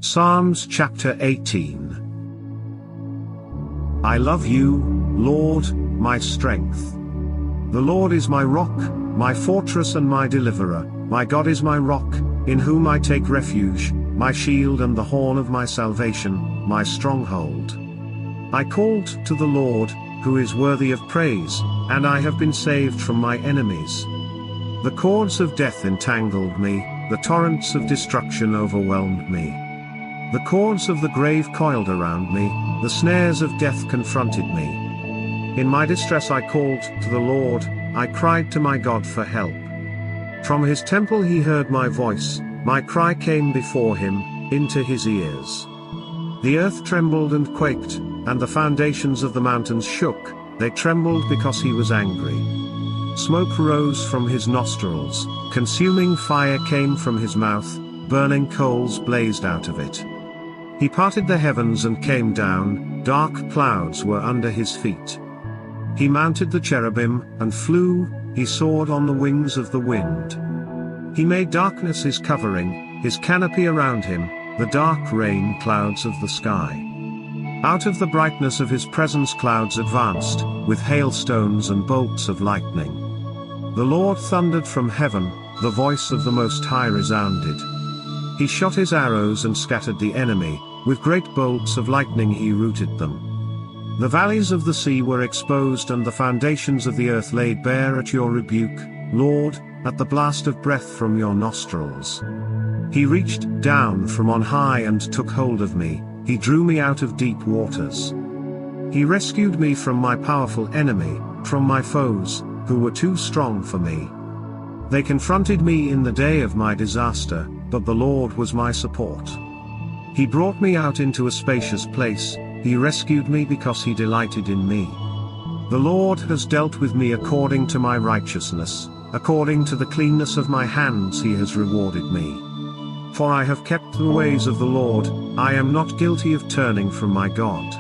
Psalms chapter 18. I love you, Lord, my strength. The Lord is my rock, my fortress and my deliverer, my God is my rock, in whom I take refuge, my shield and the horn of my salvation, my stronghold. I called to the Lord, who is worthy of praise, and I have been saved from my enemies. The cords of death entangled me, the torrents of destruction overwhelmed me. The cords of the grave coiled around me, the snares of death confronted me. In my distress I called to the Lord, I cried to my God for help. From his temple he heard my voice, my cry came before him, into his ears. The earth trembled and quaked, and the foundations of the mountains shook, they trembled because he was angry. Smoke rose from his nostrils, consuming fire came from his mouth, burning coals blazed out of it. He parted the heavens and came down, dark clouds were under his feet. He mounted the cherubim, and flew, he soared on the wings of the wind. He made darkness his covering, his canopy around him, the dark rain clouds of the sky. Out of the brightness of his presence clouds advanced, with hailstones and bolts of lightning. The Lord thundered from heaven, the voice of the Most High resounded. He shot his arrows and scattered the enemy, with great bolts of lightning he routed them. The valleys of the sea were exposed and the foundations of the earth laid bare at your rebuke, Lord, at the blast of breath from your nostrils. He reached down from on high and took hold of me, he drew me out of deep waters. He rescued me from my powerful enemy, from my foes, who were too strong for me. They confronted me in the day of my disaster, but the Lord was my support. He brought me out into a spacious place, he rescued me because he delighted in me. The Lord has dealt with me according to my righteousness, according to the cleanness of my hands he has rewarded me. For I have kept the ways of the Lord, I am not guilty of turning from my God.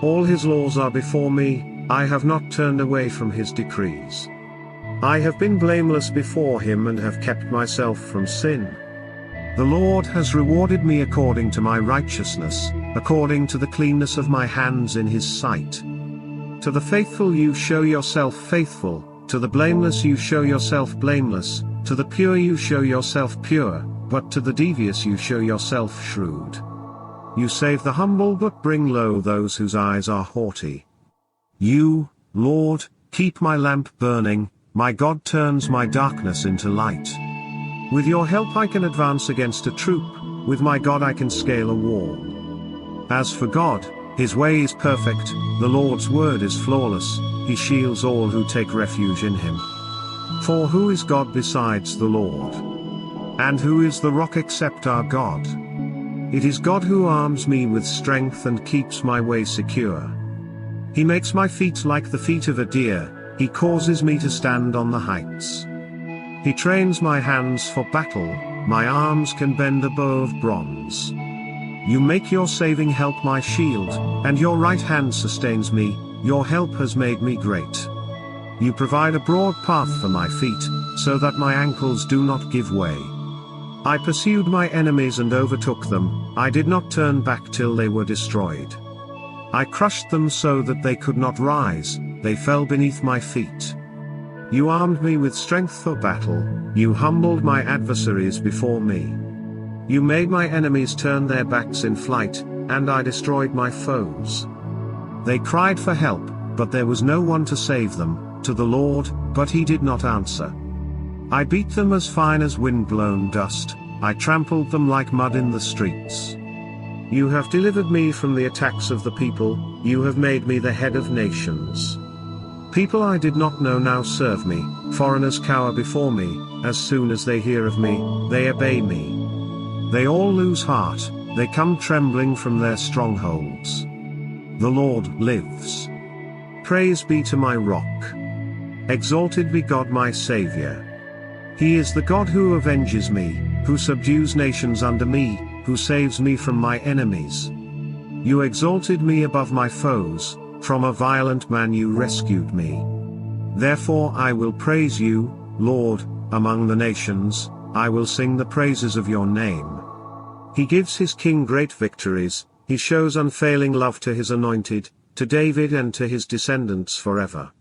All his laws are before me, I have not turned away from his decrees. I have been blameless before him and have kept myself from sin. The Lord has rewarded me according to my righteousness, according to the cleanness of my hands in his sight. To the faithful you show yourself faithful, to the blameless you show yourself blameless, to the pure you show yourself pure, but to the devious you show yourself shrewd. You save the humble but bring low those whose eyes are haughty. You, Lord, keep my lamp burning, my God turns my darkness into light. With your help I can advance against a troop, with my God I can scale a wall. As for God, his way is perfect, the Lord's word is flawless, he shields all who take refuge in him. For who is God besides the Lord? And who is the rock except our God? It is God who arms me with strength and keeps my way secure. He makes my feet like the feet of a deer, he causes me to stand on the heights. He trains my hands for battle, my arms can bend a bow of bronze. You make your saving help my shield, and your right hand sustains me, your help has made me great. You provide a broad path for my feet, so that my ankles do not give way. I pursued my enemies and overtook them, I did not turn back till they were destroyed. I crushed them so that they could not rise, they fell beneath my feet. You armed me with strength for battle, you humbled my adversaries before me. You made my enemies turn their backs in flight, and I destroyed my foes. They cried for help, but there was no one to save them, to the Lord, but he did not answer. I beat them as fine as wind-blown dust, I trampled them like mud in the streets. You have delivered me from the attacks of the people, you have made me the head of nations. People I did not know now serve me, foreigners cower before me, as soon as they hear of me, they obey me. They all lose heart, they come trembling from their strongholds. The Lord lives. Praise be to my rock. Exalted be God my Saviour. He is the God who avenges me, who subdues nations under me, who saves me from my enemies. You exalted me above my foes, from a violent man you rescued me. Therefore I will praise you, Lord, among the nations, I will sing the praises of your name. He gives his king great victories, he shows unfailing love to his anointed, to David and to his descendants forever.